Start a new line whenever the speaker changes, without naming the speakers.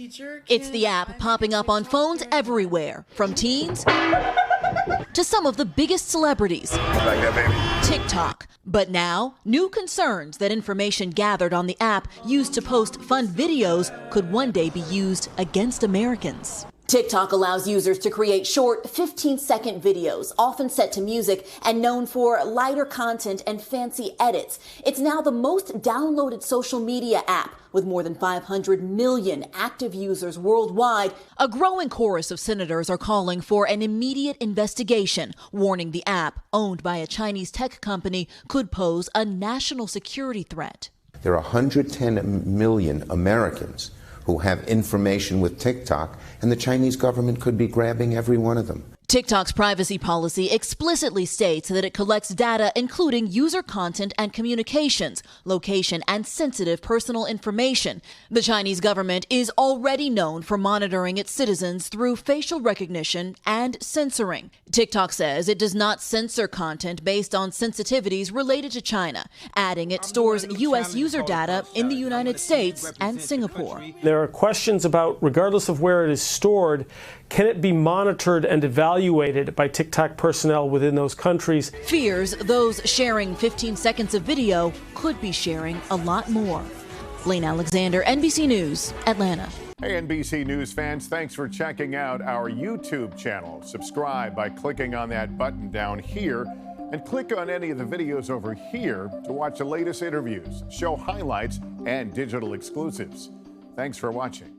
It's the app popping up on phones everywhere, from teens to some of the biggest celebrities.
Like that, baby?
TikTok. But now, new concerns that information gathered on the app used to post fun videos could one day be used against Americans. TikTok allows users to create short 15-second videos, often set to music and known for lighter content and fancy edits. It's now the most downloaded social media app with more than 500 million active users worldwide. A growing chorus of senators are calling for an immediate investigation, warning the app, owned by a Chinese tech company, could pose a national security threat.
There are 110 million Americans who have information with TikTok, and the Chinese government could be grabbing every one of them.
TikTok's privacy policy explicitly states that it collects data including user content and communications, location, and sensitive personal information. The Chinese government is already known for monitoring its citizens through facial recognition and censoring. TikTok says it does not censor content based on sensitivities related to China, adding it stores U.S. user data in the United States and Singapore.
There are questions about, regardless of where it is stored, can it be monitored and evaluated by TikTok personnel within those countries?
Fears those sharing 15 seconds of video could be sharing a lot more. Blaine Alexander, NBC News, Atlanta.
Hey, NBC News fans, thanks for checking out our YouTube channel. Subscribe by clicking on that button down here and click on any of the videos over here to watch the latest interviews, show highlights, and digital exclusives. Thanks for watching.